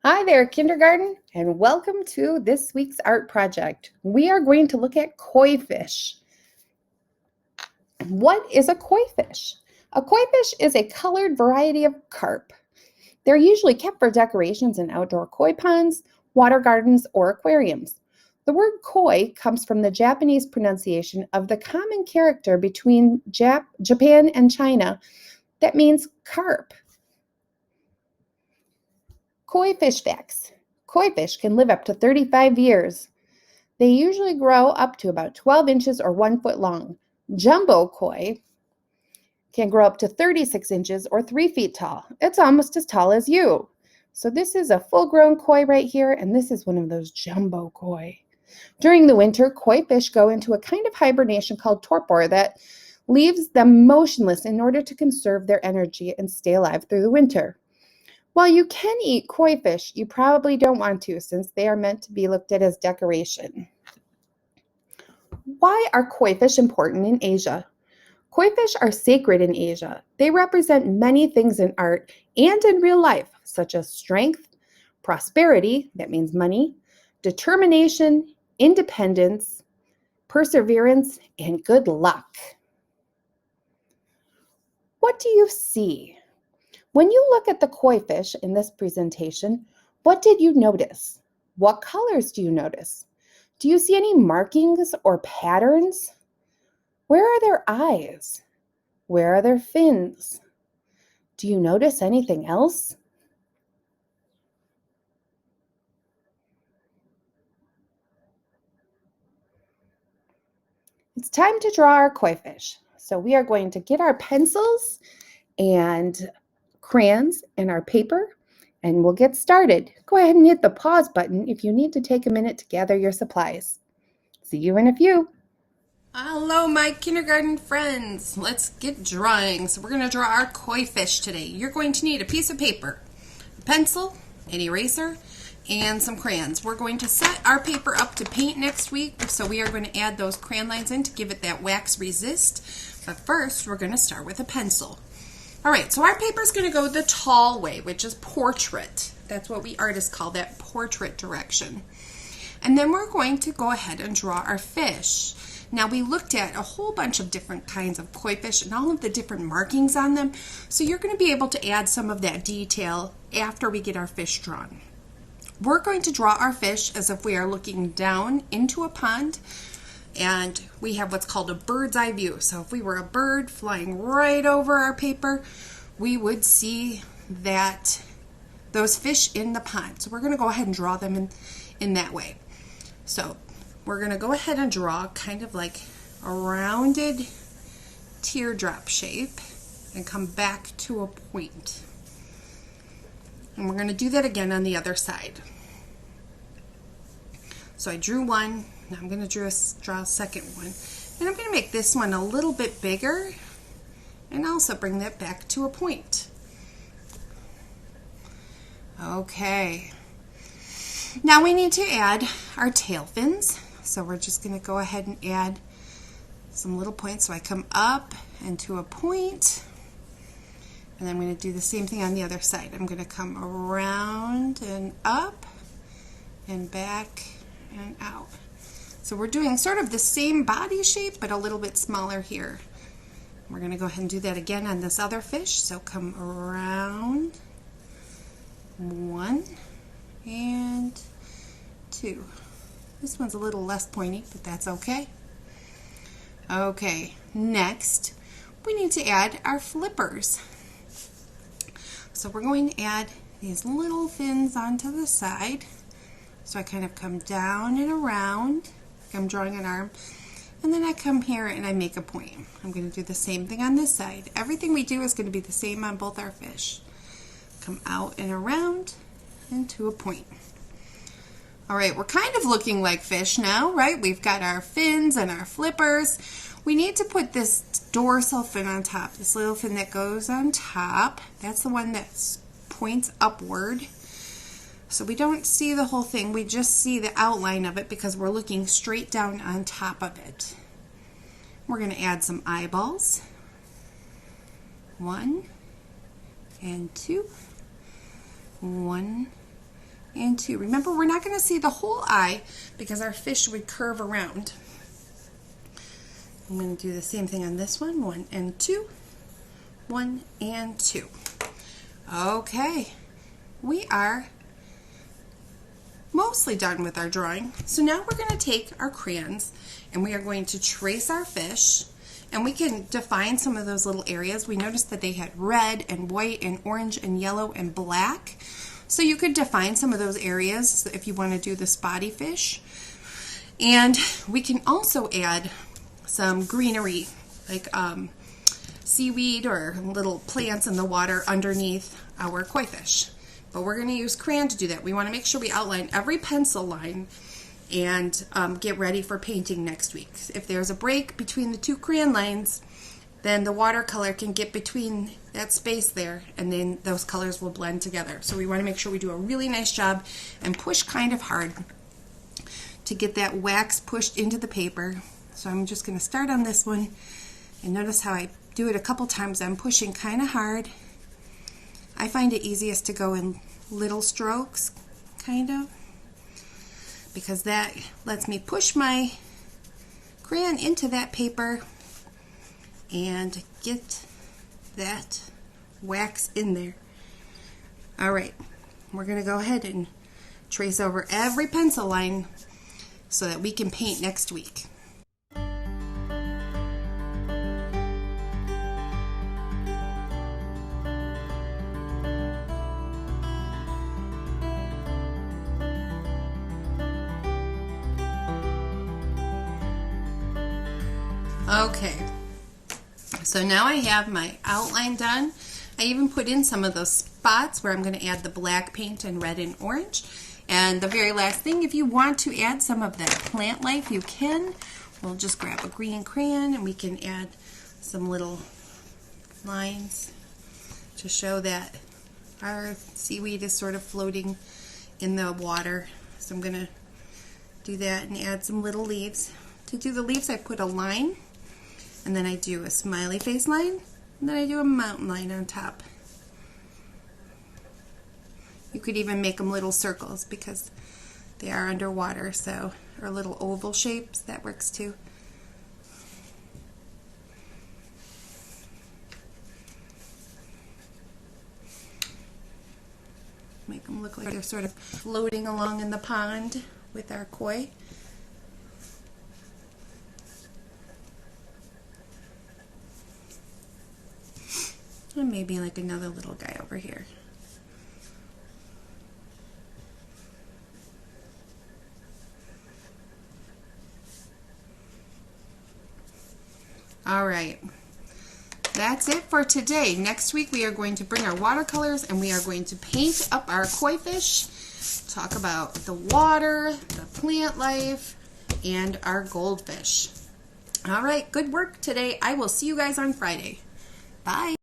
Hi there, kindergarten, and welcome to this week's art project. We are going to look at koi fish. What is a koi fish? A koi fish is a colored variety of carp. They're usually kept for decorations in outdoor koi ponds, water gardens, or aquariums. The word koi comes from the Japanese pronunciation of the common character between Japan and China that means carp. Koi fish facts. Koi fish can live up to 35 years. They usually grow up to about 12 inches or 1 foot long. Jumbo koi can grow up to 36 inches or 3 feet tall. It's almost as tall as you. So this is a full-grown koi right here, and this is one of those jumbo koi. During the winter, koi fish go into a kind of hibernation called torpor that leaves them motionless in order to conserve their energy and stay alive through the winter. While you can eat koi fish, you probably don't want to since they are meant to be looked at as decoration. Why are koi fish important in Asia? Koi fish are sacred in Asia. They represent many things in art and in real life, such as strength, prosperity, that means money, determination, independence, perseverance, and good luck. What do you see? When you look at the koi fish in this presentation, what did you notice? What colors do you notice? Do you see any markings or patterns? Where are their eyes? Where are their fins? Do you notice anything else? It's time to draw our koi fish. So we are going to get our pencils and crayons and our paper, and we'll get started. Go ahead and hit the pause button if you need to take a minute to gather your supplies. See you in a few. Hello, my kindergarten friends. Let's get drawing. So we're going to draw our koi fish today. You're going to need a piece of paper, a pencil, an eraser, and some crayons. We're going to set our paper up to paint next week, so we are going to add those crayon lines in to give it that wax resist. But first, we're going to start with a pencil. All right, so our paper is going to go the tall way, which is portrait. That's what we artists call that, portrait direction. And then we're going to go ahead and draw our fish. Now, we looked at a whole bunch of different kinds of koi fish and all of the different markings on them, so you're going to be able to add some of that detail after we get our fish drawn. We're going to draw our fish as if we are looking down into a pond, and we have what's called a bird's eye view. So if we were a bird flying right over our paper, we would see those fish in the pond. So we're going to go ahead and draw them in that way. So we're going to go ahead and draw kind of like a rounded teardrop shape and come back to a point. And we're going to do that again on the other side. So I drew one, now I'm going to draw a second one. And I'm going to make this one a little bit bigger and also bring that back to a point. Okay. Now we need to add our tail fins. So we're just going to go ahead and add some little points. So I come up and to a point, and I'm going to do the same thing on the other side. I'm going to come around and up and back and out. So we're doing sort of the same body shape, but a little bit smaller here. We're going to go ahead and do that again on this other fish. So come around, 1 and 2. This one's a little less pointy, but that's okay. Okay, next we need to add our flippers. So we're going to add these little fins onto the side. So I kind of come down and around, like I'm drawing an arm, and then I come here and I make a point. I'm going to do the same thing on this side. Everything we do is going to be the same on both our fish. Come out and around and to a point. All right, we're kind of looking like fish now, right? We've got our fins and our flippers. We need to put this dorsal fin on top, this little fin that goes on top. That's the one that points upward. So we don't see the whole thing, we just see the outline of it because we're looking straight down on top of it. We're going to add some eyeballs. 1 and 2. 1 and 2. Remember, we're not going to see the whole eye because our fish would curve around. I'm going to do the same thing on this one. 1 and 2. 1 and 2. Okay, we are mostly done with our drawing. So now we're going to take our crayons and we are going to trace our fish, and we can define some of those little areas. We noticed that they had red and white and orange and yellow and black. So you could define some of those areas if you want to do the spotty fish. And we can also add some greenery, like seaweed or little plants in the water underneath our koi fish. But we're going to use crayon to do that. We want to make sure we outline every pencil line and get ready for painting next week. If there's a break between the 2 crayon lines, then the watercolor can get between that space there, and then those colors will blend together. So we want to make sure we do a really nice job and push kind of hard to get that wax pushed into the paper. So I'm just going to start on this one, and notice how I do it a couple times. I'm pushing kind of hard. I find it easiest to go in little strokes, kind of, because that lets me push my crayon into that paper and get that wax in there. All right, we're going to go ahead and trace over every pencil line so that we can paint next week. Okay, so now I have my outline done. I even put in some of those spots where I'm going to add the black paint and red and orange. And the very last thing, if you want to add some of that plant life, you can. We'll just grab a green crayon and we can add some little lines to show that our seaweed is sort of floating in the water. So I'm going to do that and add some little leaves. To do the leaves, I put a line, and then I do a smiley face line, and then I do a mountain line on top. You could even make them little circles because they are underwater, so, or little oval shapes, that works too. Make them look like they're sort of floating along in the pond with our koi. And maybe like another little guy over here. All right, that's it for today. Next week we are going to bring our watercolors and we are going to paint up our koi fish, talk about the water, the plant life, and our goldfish. All right, good work today. I will see you guys on Friday. Bye.